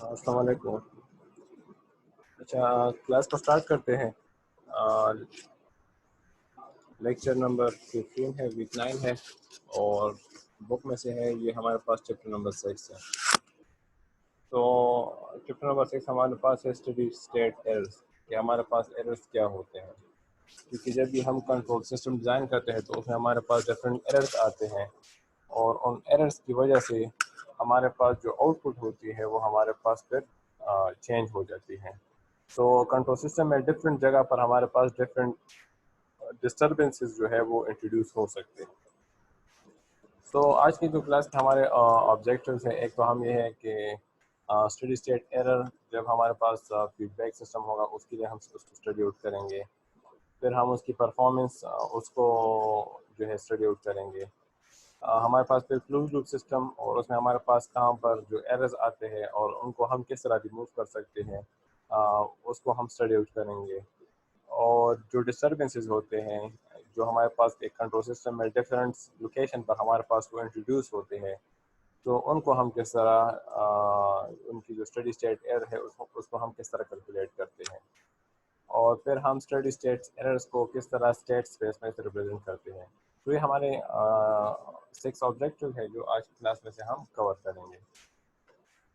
अस्सलाम वालेकुम। अच्छा, क्लास को स्टार्ट करते हैं। लेक्चर नंबर 15 है, वीक 9 है और बुक में से है। ये हमारे पास चैप्टर नंबर 6 है। तो चैप्टर नंबर 6 हमारे पास है स्टडी स्टेट एरर्स, कि हमारे पास एरर्स क्या होते हैं। क्योंकि जब भी हम कंट्रोल सिस्टम डिज़ाइन करते हैं तो उसमें हमारे पास डिफरेंट एरर्स आते हैं और उन एरर्स की वजह से हमारे पास जो आउटपुट होती है वो हमारे पास फिर चेंज हो जाती है। तो कंट्रोल सिस्टम में डिफरेंट जगह पर हमारे पास डिफरेंट डिस्टर्बेंसेस जो है वो इंट्रोड्यूस हो सकते हैं। तो आज की जो क्लास के हमारे ऑब्जेक्टिव्स हैं, एक तो हम ये है कि स्टडी स्टेट एरर जब हमारे पास फीडबैक सिस्टम होगा उसके लिए हम उसको स्टडी आउट करेंगे। फिर हम उसकी परफॉर्मेंस उसको जो है स्टडी आउट करेंगे। हमारे पास फिर क्लोज लूप सिस्टम और उसमें हमारे पास कहाँ पर जो एरर्स आते हैं और उनको हम किस तरह रिमूव कर सकते हैं, उसको हम स्टडी आउट करेंगे। और जो डिस्टर्बेंसेस होते हैं जो हमारे पास एक कंट्रोल सिस्टम में डिफरेंट लोकेशन पर हमारे पास वो इंट्रोड्यूस होते हैं, तो उनको हम किस तरह उनकी जो स्टडी स्टेट एरर है उसको हम किस तरह कैलकुलेट करते हैं। और फिर हम स्टडी स्टेट एरर्स को किस तरह स्टेट स्पेस में रिप्रेजेंट करते हैं। तो ये हमारे 6 ऑब्जेक्टिव है जो आज की क्लास में से हम कवर करेंगे।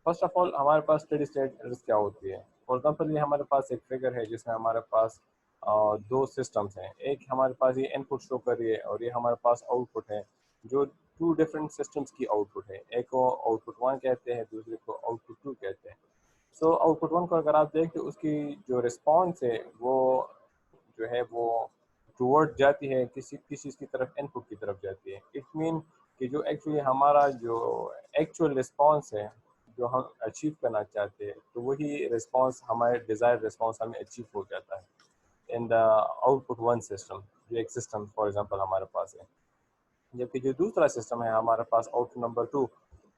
फर्स्ट ऑफ ऑल, हमारे पास स्टडी स्टेट एरर्स क्या होती है। फॉर एग्जांपल, ये हमारे पास एक फिगर है जिसमें हमारे पास दो सिस्टम्स हैं। एक हमारे पास ये इनपुट शो कर रही है और ये हमारे पास आउटपुट है, जो टू डिफरेंट सिस्टम्स की आउटपुट है। एक को आउटपुट 1 कहते हैं, दूसरे को आउटपुट 2 कहते हैं। सो आउटपुट 1 को अगर आप देखें, उसकी जो रिस्पॉन्स है वो जो है वो टूवर्ड जाती है किसी किसी की तरफ, इनपुट की तरफ जाती है। इट मीन कि जो एक्चुअली हमारा जो एक्चुअल रिस्पॉन्स है जो हम अचीव करना चाहते हैं, तो वही रिस्पॉन्स हमारे डिज़ायर्ड रिस्पॉन्स हमें अचीव हो जाता है इन द आउटपुट 1 सिस्टम, जो एक सिस्टम फॉर एग्जांपल हमारे पास है। जबकि जो दूसरा सिस्टम है हमारे पास आउटपुट नंबर 2,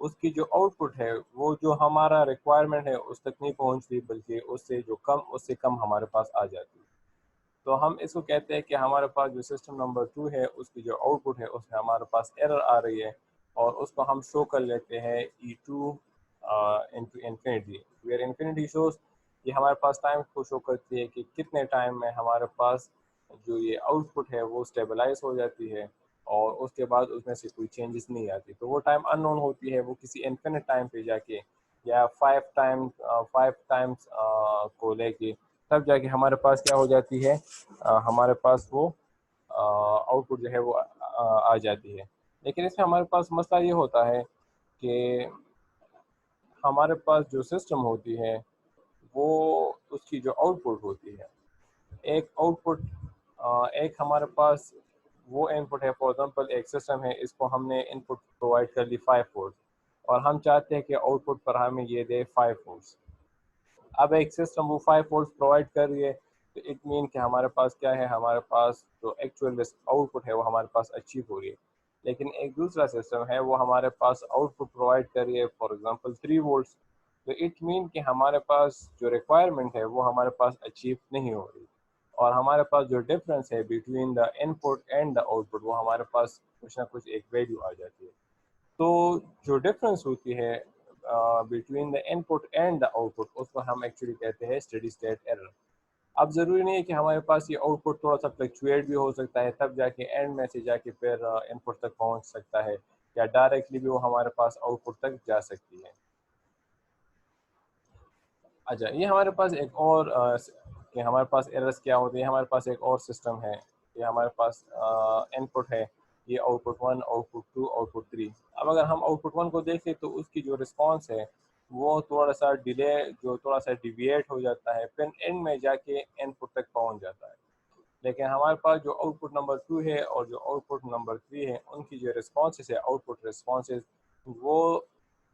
उसकी जो आउटपुट है वो जो हमारा रिक्वायरमेंट है उस तक नहीं पहुंचती, बल्कि उससे कम हमारे पास आ जाती है। तो हम इसको कहते हैं कि हमारे पास जो सिस्टम नंबर 2 है उसकी जो आउटपुट है उसमें हमारे पास एरर आ रही है और उसको हम शो कर लेते हैं E2 into infinity, where infinity shows ये हमारे पास टाइम को शो करती है कि कितने टाइम में हमारे पास जो ये आउटपुट है वो स्टेबलाइज हो जाती है और उसके बाद उसमें से कोई चेंजेस नहीं आती। तो वो टाइम अननोन होती है, वो किसी इन्फिनिट टाइम पे जाके या 5 टाइम्स को लेके तब जाके हमारे पास क्या हो जाती है, हमारे पास वो आउटपुट जो है वो आ जाती है। लेकिन इसमें हमारे पास मसला ये होता है कि हमारे पास जो सिस्टम होती है वो उसकी जो आउटपुट होती है, एक आउटपुट एक हमारे पास वो इनपुट है। फॉर एग्जांपल, एक सिस्टम है, इसको हमने इनपुट प्रोवाइड कर ली 5 वोल्ट और हम चाहते हैं कि आउटपुट पर हमें ये दे 5 वोल्ट। अब एक सिस्टम वो 5 वोल्ट प्रोवाइड कर रही है, तो इट मीन कि हमारे पास क्या है, हमारे पास जो एक्चुअल आउटपुट है वो हमारे पास अचीव हो रही है। लेकिन एक दूसरा सिस्टम है वो हमारे पास आउटपुट प्रोवाइड कर रही है फॉर एग्जांपल 3 वोल्ट, तो इट मीन कि हमारे पास जो रिक्वायरमेंट है वो हमारे पास अचीव नहीं हो रही और हमारे पास जो डिफरेंस है between the input and the output वो हमारे पास कुछ ना कुछ एक वैल्यू आ जाती है। तो जो डिफरेंस होती है between the input and the output उसको हम एक्चुअली कहते हैं स्टेडी स्टेट एरर। अब ज़रूरी नहीं है कि हमारे पास ये आउटपुट थोड़ा सा फ्लक्चुएट भी हो सकता है, तब जाके एंड में से जाके फिर इनपुट तक पहुंच सकता है, या डायरेक्टली भी वो हमारे पास आउटपुट तक जा सकती है। अच्छा, ये हमारे पास एक और कि हमारे पास एरर्स क्या होती है, हमारे पास एक और सिस्टम है। ये हमारे पास इनपुट है, ये आउटपुट 1, आउटपुट 2, आउटपुट 3। अब अगर हम आउटपुट 1 को देखें तो उसकी जो रिस्पांस है वो थोड़ा सा डिले, जो थोड़ा सा डिविएट हो जाता है, फिर एंड में जाके इनपुट तक पहुंच जाता है। लेकिन हमारे पास जो आउटपुट नंबर 2 है और जो आउटपुट नंबर 3 है, उनकी जो रिस्पॉन्सेज है, आउटपुट रिस्पॉन्सेज, वो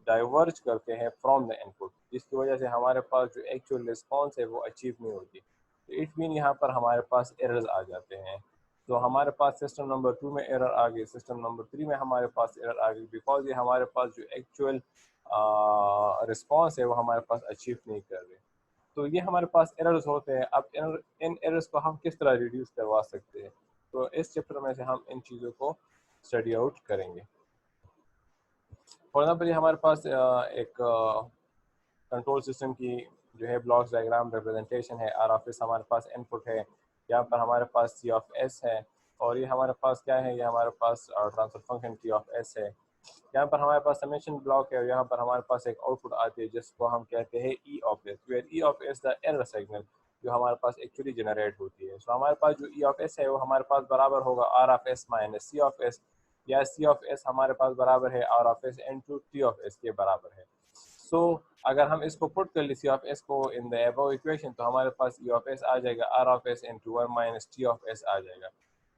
डाइवर्ज करते हैं फ्रॉम द इनपुट, जिसकी वजह से हमारे पास जो एक्चुअल रिस्पॉन्स है वो अचीव नहीं होती। तो इट मीन यहाँ पर हमारे पास एरर्स आ जाते हैं। तो हमारे पास सिस्टम नंबर 2 में एरर आ गई, सिस्टम नंबर 3 में हमारे पास एरर आ गई, बिकॉज ये हमारे पास जो एक्चुअल रिस्पॉन्स है वो हमारे पास अचीव नहीं कर रहे। तो ये हमारे पास एरर्स होते हैं। अब इन एरर्स को हम किस तरह रिड्यूस करवा सकते हैं, तो इस चैप्टर में से हम इन चीज़ों को स्टडी आउट करेंगे। फॉर एग्जाम्पल, ये हमारे पास एक कंट्रोल सिस्टम की जो है ब्लॉक्स डायग्राम रिप्रेजेंटेशन है। आर ऑफ एस हमारे पास इनपुट है, यहाँ पर हमारे पास सी ऑफ एस है, और ये हमारे पास क्या है, ये हमारे पास transfer function T of S है। यहाँ पर हमारे पास समेशन ब्लॉक है, और यहाँ पर हमारे पास एक आउटपुट आती है जिसको हम कहते हैं e of s, where e of s the error signal जो हमारे पास एक्चुअली जनरेट होती है। सो हमारे पास जो ई ऑफ एस है वो हमारे पास बराबर होगा r of s minus c of s, या सी ऑफ एस हमारे पास बराबर है r of s into t of S के बराबर है। सो अगर हम इसको पुट कर ले सी ऑफ एस को इन द अबव इक्वेशन, तो हमारे पास ई ऑफ एस आ जाएगा R of S into one minus T of S आ जाएगा।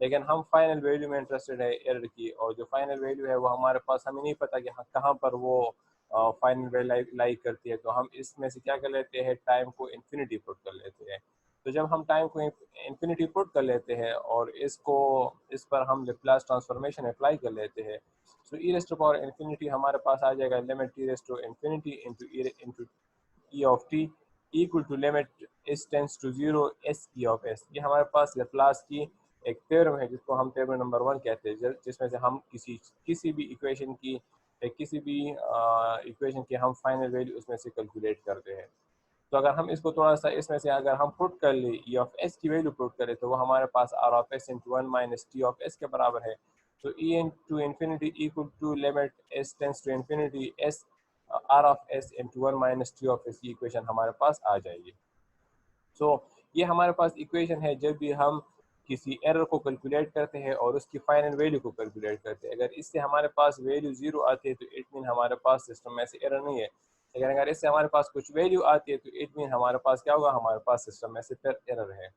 लेकिन हम फाइनल वैल्यू में इंटरेस्टेड है एरर की, और जो फाइनल वैल्यू है वो हमारे पास हमें नहीं पता कि कहाँ पर वो फाइनल वैल्यू लाई करती है। तो हम इसमें से क्या कर लेते हैं, टाइम को इन्फिनिटी पुट कर लेते हैं। तो जब हम टाइम को इन्फिनिटी पुट कर लेते हैं और इस पर हम लेप्लास ट्रांसफॉर्मेशन अप्लाई कर लेते हैं, so E raise to power infinity हमारे पास आ जाएगा limit T raise to infinity into E of T equal to limit S tends to zero S E of S. ये हमारे पास लेप्लास की एक थ्योरम है जिसको हम थ्योरम नंबर 1 कहते हैं, जिसमें से हम किसी भी इक्वेशन की हम फाइनल वैल्यू उसमें से कैलकुलेट करते हैं। तो अगर हम इसको थोड़ा सा इसमें से अगर हम पुट कर ले ई ऑफ एस की वैल्यू पुट करें, तो वो हमारे पास R of S into one minus T of S के बराबर है। तो E into infinity equal to limit S tends to infinity S are of S into one minus T of S की इक्वेशन हमारे पास आ जाएगी। सो ये हमारे पास इक्वेशन है जब भी हम किसी एरर को कैलकुलेट करते हैं और उसकी फाइनल वैल्यू को कैलकुलेट करते हैं। अगर इससे हमारे पास वैल्यू जीरो आती है तो इट मीन हमारे पास सिस्टम में से एरर नहीं है। लेकिन अगर इससे हमारे पास कुछ वैल्यू आती है तो इट मीन हमारे पास क्या होगा, हमारे पास सिस्टम में से फिर एरर है।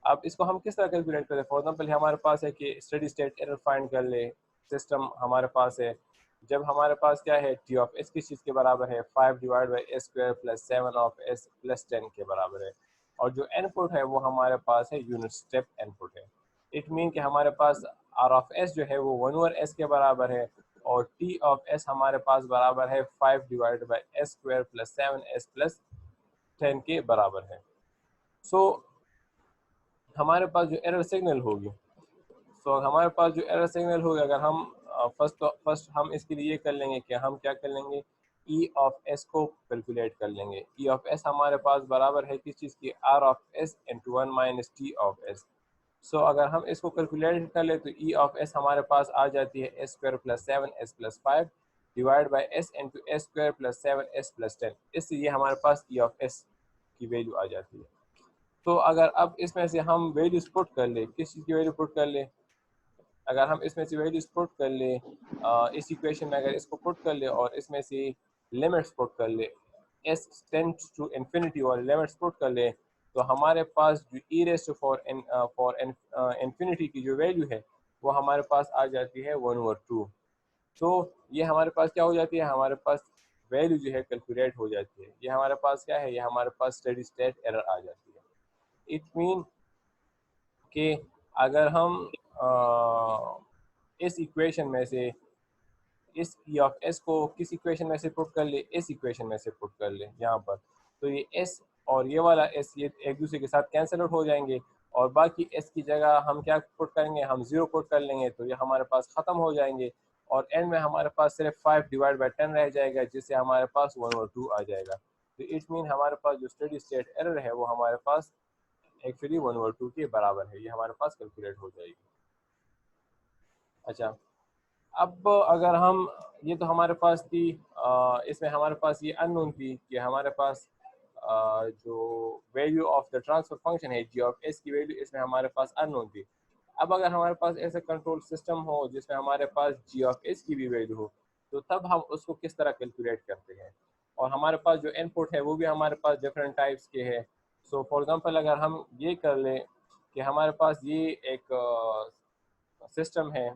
अब इसको हम किस तरह कैलकुलेट करें, फॉर एग्जाम्पल हमारे पास है कि स्टडी स्टेट एरर फाइंड कर ले, सिस्टम हमारे पास है जब हमारे पास क्या है टी ऑफ एस किस चीज़ के बराबर है 5 divide by s square plus 7 of S plus 10 के बराबर है, और जो इनपुट है वो हमारे पास है यूनिट स्टेप इनपुट है। इट मीन कि हमारे पास आर ऑफ एस जो है वो 1 ओवर एस के बराबर है, और टी ऑफ एस हमारे पास बराबर है 5 divide by s square plus 7 S plus 10 के बराबर है। सो हमारे पास जो एरर सिग्नल होगी, हमारे पास जो एरर सिग्नल होगी, अगर हम फर्स्ट हम इसके लिए ये कर लेंगे कि हम क्या कर लेंगे, ई ऑफ एस को कैलकुलेट कर लेंगे। ई ऑफ एस हमारे पास बराबर है किस चीज़ की, R of S into one minus T of S. So अगर हम इसको कैलकुलेट कर ले तो ई ऑफ एस हमारे पास आ जाती है S square plus 7 S plus 5 divide by s into S square plus 7 S plus 10। इससे ये हमारे पास ई ऑफ एस की वैल्यू आ जाती है। तो अगर अब इसमें से हम वैल्यूज पुट कर ले, किस चीज़ की वैल्यू पुट कर ले, अगर हम इसमें से वैल्यूज पुट कर ले इस इक्वेशन में अगर इसको पुट कर ले और इसमें से लिमिट्स पुट कर ले, एस टेंड्स टू इन्फिनिटी और लिमिट्स पुट कर ले, तो हमारे पास जो e raise to for infinity की जो वैल्यू है वो हमारे पास आ जाती है 1/2। तो ये हमारे पास क्या हो जाती है, हमारे पास वैल्यू जो है कैलकुलेट हो जाती है। ये हमारे पास क्या है, ये हमारे पास स्टेडी स्टेट एरर आ जाती है। इट मीन कि अगर हम इस इक्वेशन में से इस ई ऑफ एस को किस इक्वेशन में से पुट कर ले, इस इक्वेशन में से पुट कर ले यहाँ पर, तो ये एस और ये वाला एस ये एक दूसरे के साथ कैंसिल आउट हो जाएंगे, और बाकी एस की जगह हम क्या पुट करेंगे, हम जीरो पुट कर लेंगे, तो ये हमारे पास ख़त्म हो जाएंगे, और एंड में हमारे पास सिर्फ 5 डिवाइड बाई 10 रह जाएगा, जिससे हमारे पास 1/2 आ जाएगा। तो इट मीन हमारे पास जो स्टेडी स्टेट एरर है वो हमारे पास एक्चुअली 1/2 के बराबर है, ये हमारे पास कैलकुलेट हो जाएगी। अच्छा, अब अगर हम ये तो हमारे पास थी, इसमें हमारे पास ये अननोन थी कि हमारे पास जो value of the transfer function है जी ऑफ एस की वैल्यू इसमें हमारे पास अननोन थी। अब अगर हमारे पास ऐसा कंट्रोल सिस्टम हो जिसमें हमारे पास जी ऑफ एस की भी वैल्यू हो, तो तब हम उसको किस तरह कैलकुलेट करते हैं, और हमारे पास जो इनपुट है वो भी हमारे पास डिफरेंट टाइप्स के हैं। सो फॉर एग्जांपल अगर हम ये कर लें कि हमारे पास ये एक सिस्टम है,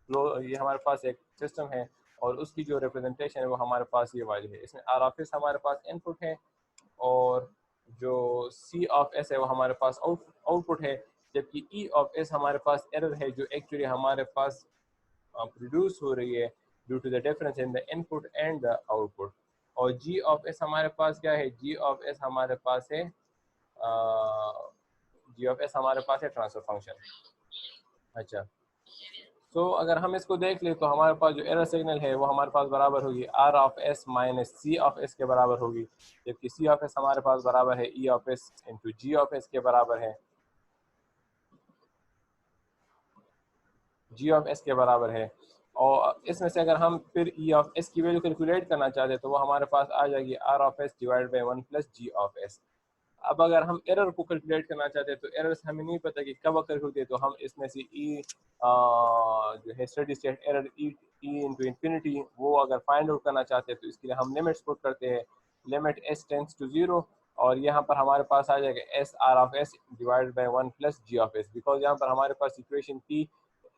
ये हमारे पास एक सिस्टम है और उसकी जो रिप्रेजेंटेशन है वो हमारे पास ये वाली है। इसमें आर ऑफ एस हमारे पास इनपुट है, और जो सी ऑफ एस है वो हमारे पास आउटपुट है, जबकि ई ऑफ एस हमारे पास एरर है जो एक्चुअली हमारे पास प्रोड्यूस हो रही है due to the difference in the input and the output. और जी ऑफ एस हमारे पास क्या है, जी ऑफ एस हमारे पास है जी ऑफ एस हमारे पास है ट्रांसफर फंक्शन। अच्छा, सो अगर हम इसको देख ले तो हमारे पास जो एरर सिग्नल है वो हमारे पास बराबर होगी r of s minus c of S के बराबर होगी, जबकि सी ऑफ एस हमारे पास बराबर है e of S into g of S के बराबर है, जी ऑफ एस के बराबर है। और इसमें से अगर हम फिर ई ऑफ एस की वैल्यू कैलकुलेट करना चाहते हैं तो वो हमारे पास आ जाएगी r of S divide by 1 plus ji of s. अब अगर हम एरर को कैलकुलेट करना चाहते हैं तो एरर हमें नहीं पता कि कब अकर होती है, तो हम इसमें से ई जो है स्टेडी स्टेट एरर ई इंटू इन्फिनिटी वो अगर फाइंड आउट करना चाहते हैं तो इसके लिए हम लिमिट्स पुट करते हैं, limit S tends to zero, और यहाँ पर हमारे पास आ जाएगा s are of s divided by 1 plus ji of s, because यहाँ पर हमारे पास इक्वेशन की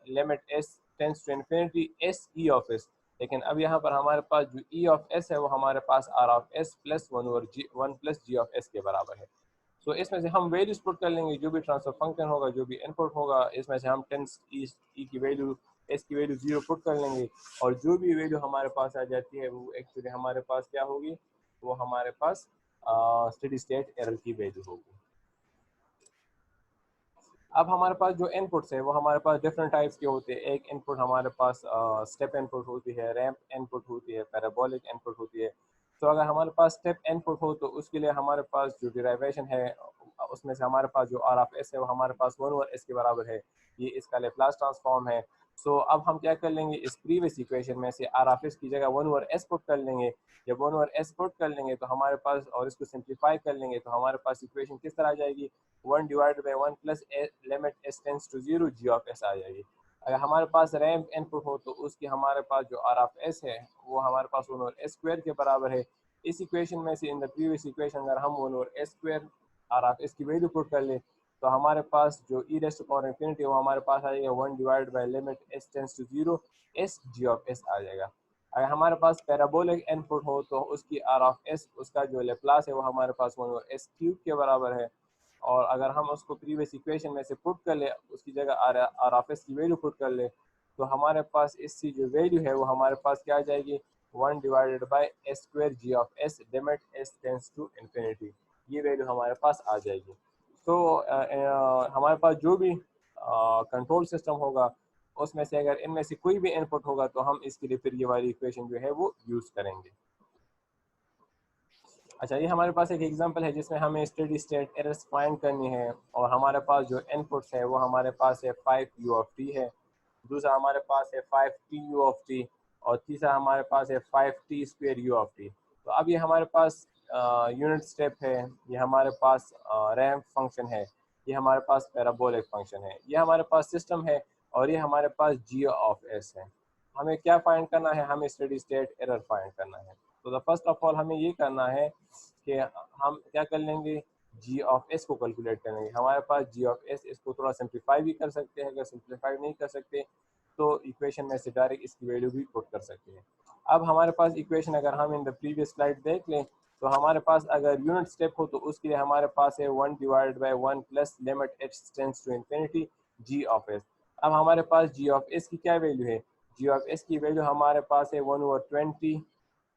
limit S tends to infinity s E of s, लेकिन अब यहाँ पर हमारे पास जो ई ऑफ एस है वो हमारे पास R of S plus 1 plus ji of S के बराबर है। सो इसमें से हम वैल्यूज पुट कर लेंगे, जो भी ट्रांसफर फंक्शन होगा, जो भी इनपुट होगा, इसमें से हम टेंस ई की वैल्यू एस की वैल्यू 0 पुट कर लेंगे, और जो भी वैल्यू हमारे पास आ जाती है वो एक्चुअली हमारे पास क्या होगी, वो हमारे पास स्टेडी स्टेट एरर की वैल्यू होगी। अब हमारे पास जो इनपुट्स है वो हमारे पास डिफरेंट टाइप्स के होते हैं। एक इनपुट हमारे पास स्टेप इनपुट होती है, रैंप इनपुट होती है, पैराबोलिक इनपुट होती है। तो अगर हमारे पास स्टेप इनपुट हो तो उसके लिए हमारे पास जो डिराइवेशन है उसमें से हमारे पास जो आर ऑफ एस है वो हमारे पास 1 ओवर एस के बराबर है, ये इसका लेप्लास ट्रांसफॉर्म है। सो अब हम क्या कर लेंगे, इस प्रीवियस इक्वेशन में से आर ऑफ एस की जगह 1 ओवर एस पुट कर लेंगे। जब 1 ओवर एस पुट कर लेंगे तो हमारे पास, और इसको सिंप्लीफाई कर लेंगे तो हमारे पास इक्वेशन किस तरह आ जाएगी, 1 divide by 1 plus limit S tends to 0 G of S आ जाएगी। अगर हमारे पास रैंप इनपुट हो तो उसकी हमारे पास जो आर ऑफ एस है वो हमारे पास 1 ओवर एस स्क्वायर के बराबर है। इस इक्वेशन में से इन द प्रीवियस इक्वेशन अगर हम 1 over s square r of S की वैल्यू पुट कर ले तो हमारे पास जो ई रेस्ट पावर इंफिनिटी वो हमारे पास आ जाएगा 1 divide by limit S tends to 0 S ji of S आ जाएगा। अगर हमारे पास पैराबोलिक इनपुट हो तो उसकी आर ऑफ एस, उसका जो लेप्लास है वो हमारे पास 1 ओवर एस क्यूब के बराबर है। और अगर हम उसको प्रीवियस इक्वेशन में से पुट कर ले, उसकी जगह आर ऑफ एस की वैल्यू पुट कर ले तो हमारे पास इसकी जो वैल्यू है वो हमारे पास क्या आ जाएगी, 1 divided by s square ji of s limit S tends to infinity, ये वैल्यू हमारे पास आ जाएगी। तो हमारे पास जो भी कंट्रोल सिस्टम होगा उसमें से अगर इनमें से कोई भी इनपुट होगा तो हम इसके लिए फिर ये वाली इक्वेशन जो है वो यूज़ करेंगे। अच्छा, ये हमारे पास एक एग्जांपल है जिसमें हमें स्टेडी स्टेट एरर्स फाइंड करनी है, और हमारे पास जो इनपुट्स है वो हमारे पास है 5 यू ऑफ टी है, दूसरा हमारे पास है 5 टी यू ऑफ टी, और तीसरा हमारे पास है 5 T square you of T. तो अब ये हमारे पास यूनिट स्टेप है, ये हमारे पास रैंप फंक्शन है, ये हमारे पास पैराबोलिक फंक्शन है, ये हमारे पास सिस्टम है, और ये हमारे पास जी ऑफ एस है। हमें क्या फाइंड करना है, हमें स्टेडी स्टेट एरर फाइंड करना है। तो द फर्स्ट ऑफ ऑल हमें ये करना है कि हम क्या कर लेंगे, जी ऑफ एस को कैलकुलेट कर लेंगे। हमारे पास जी ऑफ एस, इसको थोड़ा सिंप्लीफाई भी कर सकते हैं, अगर सिंप्लीफाई नहीं कर सकते तो इक्वेशन में से डायरेक्ट इसकी वैल्यू भी पुट कर सकते हैं। अब हमारे पास इक्वेशन अगर हम इन द प्रीवियस स्लाइड देख लें तो हमारे पास अगर यूनिट स्टेप हो तो उसके लिए हमारे पास है 1 divide by 1 plus limit h tends to infinity g of s. अब हमारे पास जी ऑफ एस की क्या वैल्यू है, जी ऑफ एस की वैल्यू हमारे पास है 1/20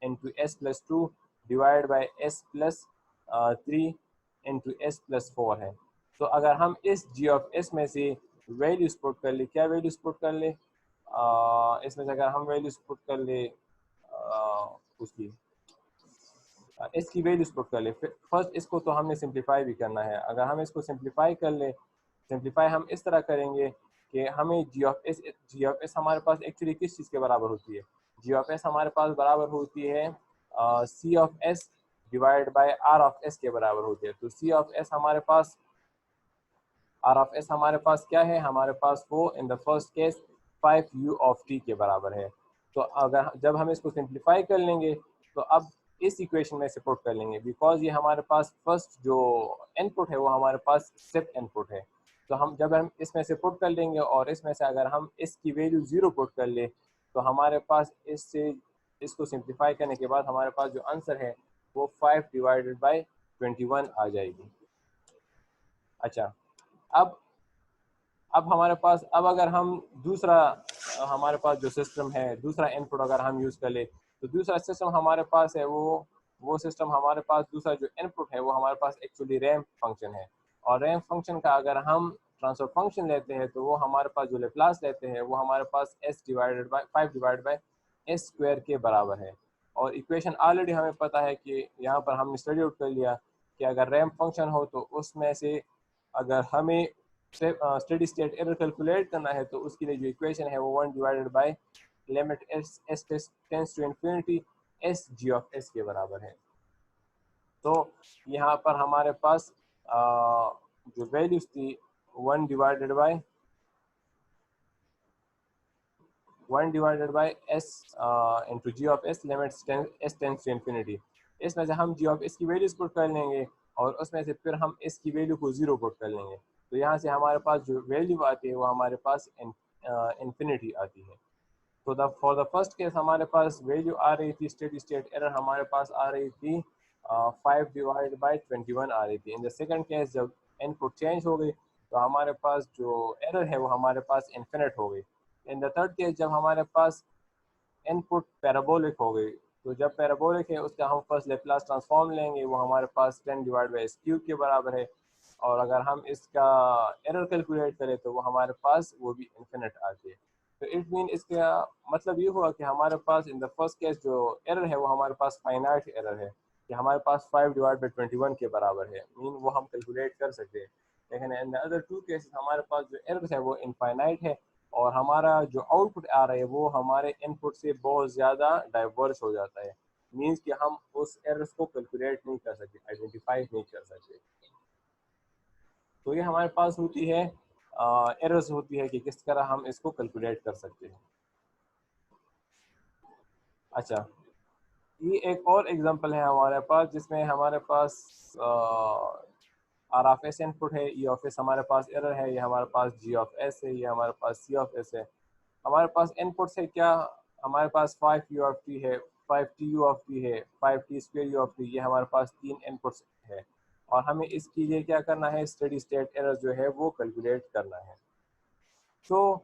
into S plus 2 divide by S plus 3 into S plus 4 है। तो अगर हम इस जी ऑफ एस में से वैल्यूज पुट कर ले, क्या वैल्यूज पुट कर ले, इसमें से अगर हम वैल्यूज पुट कर ले उसकी इसकी वैल्यूज पुट कर ले, फर्स्ट इसको तो हमने सिंप्लीफाई भी करना है। अगर हम इसको सिंप्लीफाई कर ले, सिंप्लीफाई हम इस तरह करेंगे कि हमें जी ऑफ एस हमारे पास एक्चुअली किस चीज़ के बराबर होती है, जी ऑफ एस हमारे पास बराबर होती है C of S divide by R of S के बराबर होती है। तो सी ऑफ एस हमारे पास, आर ऑफ एस हमारे पास क्या है, हमारे पास वो in the first case 5 you of T के बराबर है। तो अगर जब हम इसको सिंप्लीफाई कर लेंगे तो अब इस इक्वेशन में से पुट कर लेंगे, बिकॉज ये हमारे पास फर्स्ट जो इनपुट है वो हमारे पास स्टेप इनपुट है। तो हम जब हम इसमें से पुट कर लेंगे और इसमें से अगर हम इसकी वैल्यू 0 पुट कर ले तो हमारे पास इससे इसको सिंप्लीफाई करने के बाद हमारे पास जो आंसर है वो 5 डिवाइडेड बाई 21 आ जाएगी। अच्छा, अब हमारे पास, अब अगर हम दूसरा हमारे पास जो सिस्टम है, दूसरा इनपुट अगर हम यूज़ कर ले तो दूसरा सिस्टम हमारे पास है वो सिस्टम हमारे पास दूसरा जो इनपुट है वो हमारे पास एक्चुअली रैंप फंक्शन है। और रैंप फंक्शन का अगर हम ट्रांसफर फंक्शन लेते हैं तो वो हमारे पास जो लेप्लास लेते हैं वो हमारे पास s divided by 5 divided by s square के बराबर है। और इक्वेशन ऑलरेडी हमें पता है कि यहाँ पर हमने स्टडी आउट कर लिया कि अगर रैंप फंक्शन हो तो उसमें से अगर हमें स्टेडी स्टेट एरर कैलकुलेट करना है तो उसके लिए जो इक्वेशन है वो 1 divided by limit s tends to infinity s g of s के बराबर है। तो यहाँ पर हमारे पास जो वैल्यूज थी 1 divided by s into g of s limit s tends to infinity. इसमें से हम जी ऑफ एस की वैल्यूज पुट कर लेंगे और उसमें से फिर हम s की वैल्यू को 0 पुट कर लेंगे। तो यहाँ से हमारे पास जो वैल्यू आती है वो हमारे पास इन्फिनिटी आती है। तो फॉर द फर्स्ट केस हमारे पास वैल्यू आ रही थी स्टेडी स्टेट एरर हमारे पास आ रही थी 5 डिवाइड बाई 21 आ रही थी। इन द सेकंड केस जब इनपुट चेंज हो गई तो हमारे पास जो एरर है वो हमारे पास इन्फिनिट हो गई। इन द थर्ड केस जब हमारे पास इनपुट पैराबोलिक हो गई तो जब पैराबोलिक है उसका हम फर्स्ट लेप्लास ट्रांसफॉर्म लेंगे वो हमारे पास 10 डिवाइड बाई एस क्यूब के बराबर है। और अगर हम इसका एरर कैलकुलेट करें तो वो हमारे पास वो भी इन्फिनिट आती है। तो इट मीन इसका मतलब ये हुआ कि हमारे पास इन द फर्स्ट केस जो एरर है वो हमारे पास फाइनाइट एरर है कि हमारे पास 5 डिवाइड बाई 21 के बराबर है, मीन वो हम कैलकुलेट कर सकते हैं। लेकिन in the other two cases हमारे पास जो एरर है वो इनफाइनाइट है और हमारा जो आउटपुट आ रहा है वो हमारे इनपुट से बहुत ज़्यादा डाइवर्स हो जाता है, मीन्स कि हम उस एरर्स को कैलकुलेट नहीं कर सकते, आइडेंटिफाई नहीं कर सकते। तो ये हमारे पास होती है एरर्स होती है कि किस तरह हम इसको कैलकुलेट कर सकते हैं। अच्छा, ये एक और एग्जांपल है हमारे पास जिसमें हमारे पास आर ऑफ एस इनपुट है, ई ऑफ एस हमारे पास एरर है, ये हमारे पास जी ऑफ एस है, ये हमारे पास सी ऑफ एस है। हमारे पास इनपुट्स है क्या, हमारे पास 5 यू ऑफ टी है, 5 टी यू ऑफ टी है, 5 T square you of T, ये हमारे पास 3 इनपुट्स है और हमें इसके लिए क्या करना है, स्टेडी स्टेट एरर जो है वो कैलकुलेट करना है। तो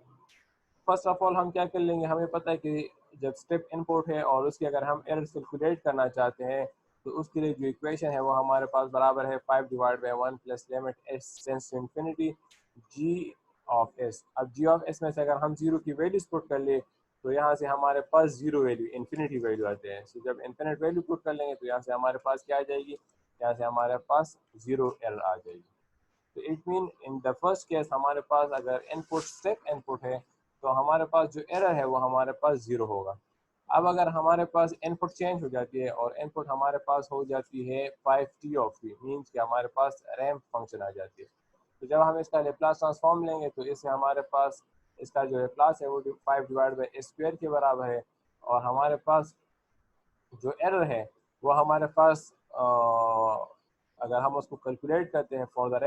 फर्स्ट ऑफ ऑल हम क्या कर लेंगे, हमें पता है कि जब स्टेप इनपुट है और उसकी अगर हम एरर कैलकुलेट करना चाहते हैं तो उसके लिए जो इक्वेशन है वो हमारे पास बराबर है 5 divide by 1 plus limit s tends to infinity g of s. अब जी ऑफ एस में से अगर हम जीरो की वैल्यूज पुट कर ले तो यहाँ से हमारे पास जीरो वैल्यू इन्फिनिटी वैल्यू आते हैं। सो जब इन्फिनिट वैल्यू पुट कर लेंगे तो यहाँ से हमारे पास क्या आ जाएगी, यहाँ से हमारे पास जीरो एरर आ जाएगी। तो it mean in the first case हमारे पास अगर इनपुट स्टेप इनपुट है तो हमारे पास जो एरर है वो हमारे पास जीरो होगा। अब अगर हमारे पास इनपुट चेंज हो जाती है और इनपुट हमारे पास हो जाती है 5t ऑफ t, मीन्स कि हमारे पास रैंप फंक्शन आ जाती है। तो जब हम इसका लेप्लास ट्रांसफॉर्म लेंगे तो इससे हमारे पास इसका जो लेप्लास है वो 5 डिवाइड बाई एस स्क्वायर के बराबर है और हमारे पास जो एरर है वो हमारे पास अगर हम उसको कैलकुलेट करते हैं for the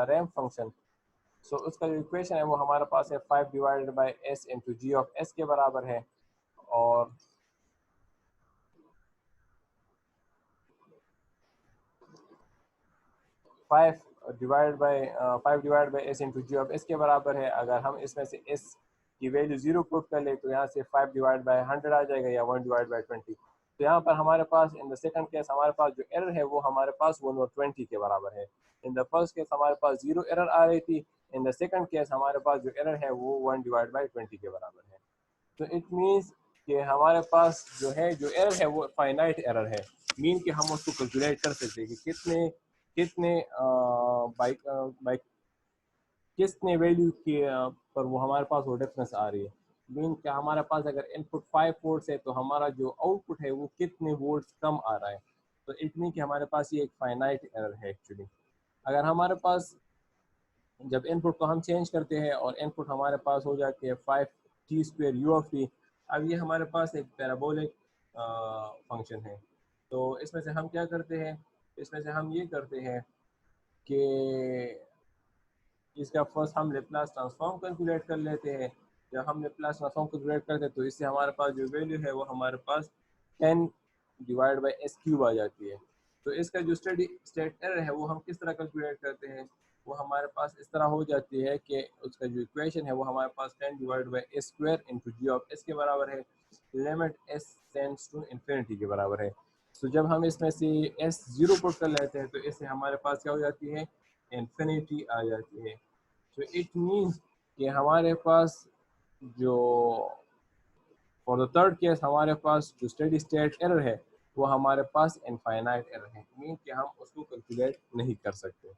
ramp function, so उसका जो इक्वेशन है वो हमारे पास है 5 divided by s into g of S के बराबर है और 5 divide by s into g of S के बराबर है। अगर हम इसमें से एस की वैल्यू 0 पुट कर ले तो यहाँ से 5 डिवाइड बाई 100 आ जाएगा या 1 डिवाइड बाई 20। तो यहाँ पर हमारे पास इन द सेकंड केस हमारे पास जो एरर है वो हमारे पास 1 और 20 के बराबर है। इन द फर्स्ट केस हमारे पास 0 एरर आ रही थी, इन द सेकंड केस हमारे पास जो एरर है वो 1 डिवाइड बाई 20 के बराबर है। तो इट मीन्स कि हमारे पास जो है जो एरर है वो फाइनाइट एरर है, मीन कि हम उसको कैलकुलेट कर सकते हैं कि कितने कितने बाइक कितने वैल्यू के पर वो हमारे पास वो डिफरेंस आ रही है। मीन क्या हमारे पास अगर इनपुट 5 वोल्ट्स है तो हमारा जो आउटपुट है वो कितने वोल्ट्स कम आ रहा है। तो इट मीन कि हमारे पास ये एक फाइनाइट एरर है एक्चुअली। अगर हमारे पास जब इनपुट को हम चेंज करते हैं और इनपुट हमारे पास हो जाती है 5 T square you of T, अब ये हमारे पास एक पैराबोलिक फंक्शन है। तो इसमें से हम क्या करते हैं, इसमें से हम ये करते हैं कि इसका फर्स्ट हम लेप्लास ट्रांसफॉर्म कैलकुलेट कर लेते हैं। जब हम लेप्लास ट्रांसफॉर्म कैलकुलेट करते हैं तो इससे हमारे पास जो वैल्यू है वो हमारे पास 10 डिवाइड बाई एस क्यूब आ जाती है। तो इसका जो स्टेडी स्टेट एरर है वो हम किस तरह कैलकुलेट करते हैं, वो हमारे पास इस तरह हो जाती है कि उसका जो इक्वेशन है वो हमारे पास 10 divide by s square into g of S के बराबर है, limit s tends to infinity के बराबर है। तो जब हम इसमें से एस जीरो पुट कर लेते हैं तो इससे हमारे पास क्या हो जाती है, इन्फिनिटी आ जाती है। तो इट मीन्स कि हमारे पास जो फॉर द थर्ड केस हमारे पास जो स्टेडी स्टेट एरर है वो हमारे पास इनफाइनाइट एरर है, मीन कि हम उसको कैलकुलेट नहीं कर सकते।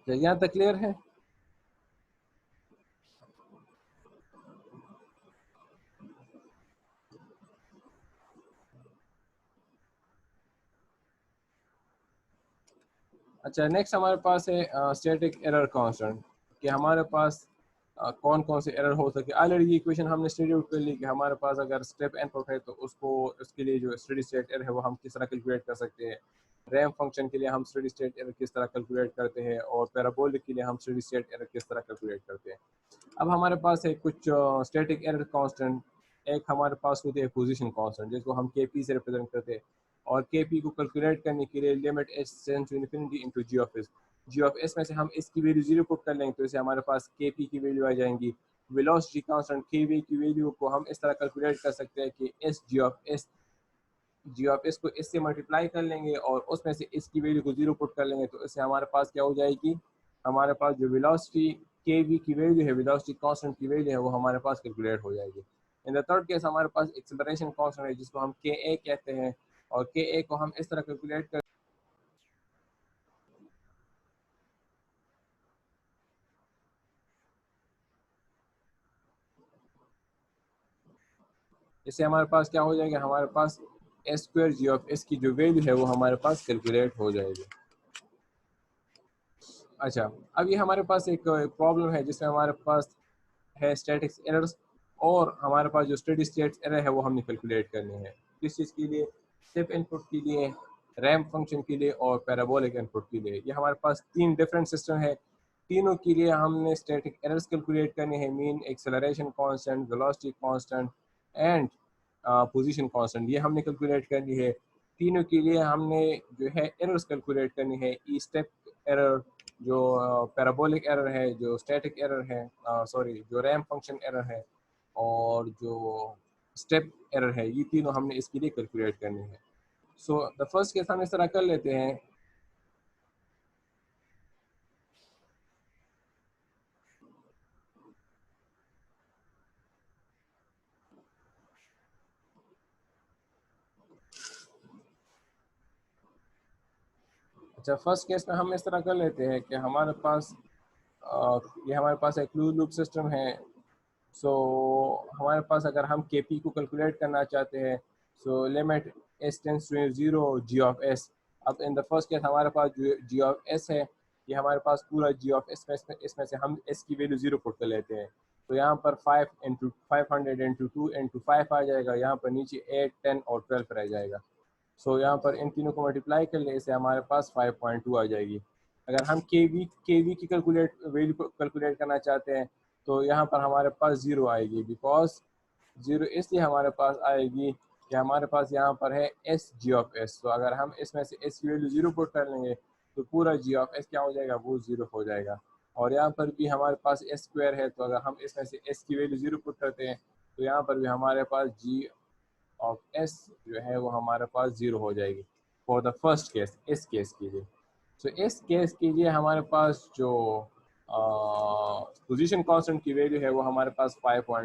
तो यहाँ तक क्लियर है? अच्छा, नेक्स्ट हमारे पास है स्टैटिक एरर कांस्टेंट, कि हमारे पास कौन कौन से एरर हो सके। ऑलरेडी ये इक्वेशन हमने स्टडी आउट कर ली कि हमारे पास अगर स्टेप इनपुट है तो उसको उसके लिए जो स्टेडी स्टेट एरर है वो हम किस तरह कैलकुलेट कर सकते हैं। रैम फंक्शन के लिए हम स्टेडी स्टेट एरर किस तरह कैलकुलेट करते हैं, और पैराबोलिक के लिए हम स्टेडी स्टेट एरर किस तरह कैलकुलेट करते हैं। अब हमारे पास है कुछ स्टैटिक एरर कांस्टेंट। एक हमारे पास होती है पोजीशन कांस्टेंट, जिसको हम के पी से रिप्रेजेंट करते हैं, और के पी को कैलकुलेट करने के लिए limit h tends to infinity into g of s. Ji of s में से हम एस की वैल्यू जीरो पुट कर लेंगे तो इसे हमारे पास के पी की वैल्यू आ जाएंगी। वेलोसिटी कांस्टेंट के वी की वैल्यू को हम इस तरह कैलकुलेट कर सकते हैं कि एस जी ऑफ एस को इससे मल्टीप्लाई कर लेंगे और उसमें से इसकी वैल्यू को जीरो पुट कर लेंगे तो इससे हमारे पास क्या हो जाएगी, हमारे पास जो वेलोसिटी के वी की वैल्यू है, वेलोसिटी कांस्टेंट की वैल्यू है, वो हमारे पास कैलकुलेट हो जाएगी। इन द थर्ड केस हमारे पास एक्सेलरेशन कांस्टेंट है जिसको हम के ए कहते हैं, और के ए को हम इस तरह कैलकुलेट कर इससे हमारे पास क्या हो जाएगा, हमारे पास S square ji of S की जो वैल्यू है वो हमारे पास कैलकुलेट हो जाएगी। अच्छा, अब ये हमारे पास एक प्रॉब्लम है जिसमें हमारे पास है स्टैटिक्स एरर्स, और हमारे पास जो स्टेडी स्टेट एरर है वो हमने कैलकुलेट करनी है। किस चीज़ के लिए? स्टेप इनपुट के लिए, रैम्प फंक्शन के लिए, और पैराबोलिक इनपुट के लिए। ये हमारे पास तीन डिफरेंट सिस्टम है। तीनों के लिए हमने स्टैटिक एरर्स कैलकुलेट करने हैं, mean, acceleration constant, velocity constant and position constant, ये हमने कैलकुलेट करनी है। तीनों के लिए हमने जो है एरर्स कैलकुलेट करनी है। ई स्टेप एरर, जो पैराबोलिक एरर है, जो स्टैटिक एरर है, सॉरी जो रैम्प फंक्शन एरर है, और जो स्टेप एरर है, ये तीनों हमने इसके लिए कैलकुलेट करनी है। सो द फर्स्ट केस हम इस तरह कर लेते हैं। अच्छा, फर्स्ट केस में हम इस तरह कर लेते हैं कि हमारे पास ये हमारे पास एक क्लोज लूप सिस्टम है। सो हमारे पास अगर हम के पी को कैलकुलेट करना चाहते हैं, so limit S tends to zero g of s. अब इन द फर्स्ट केस हमारे पास जो जी ऑफ एस है, ये हमारे पास पूरा जी ऑफ एस में इसमें से हम एस की वैल्यू जीरो पुट कर लेते हैं। तो यहाँ पर 5 इंटू 2 इंटू 5 आ जाएगा, यहाँ पर नीचे 8, 10 और 12 रह जाएगा। सो यहाँ पर इन तीनों को मल्टीप्लाई कर ले, इससे हमारे पास 5.2 आ जाएगी। अगर हम के वी की कैलकुलेट वैल्यू कैलकुलेट करना चाहते हैं तो यहाँ पर हमारे पास ज़ीरो आएगी, बिकॉज ज़ीरो इसलिए हमारे पास आएगी कि हमारे पास यहाँ पर है एस जी ऑफ एस। तो अगर हम इसमें से एस की वैल्यू ज़ीरो पुट कर लेंगे तो पूरा जी ऑफ एस क्या हो जाएगा, वो ज़ीरो हो जाएगा। और यहाँ पर भी हमारे पास एस स्क्वायर है, तो अगर हम इसमें से एस की वैल्यू ज़ीरो पुट करते हैं तो यहाँ पर भी हमारे पास जी ऑफ एस जो है वो हमारे पास ज़ीरो हो जाएगी फॉर द फर्स्ट केस, इस केस के लिए। तो इस केस के लिए हमारे पास जो पोजीशन कांस्टेंट की वैल्यू है वो हमारे पास 5.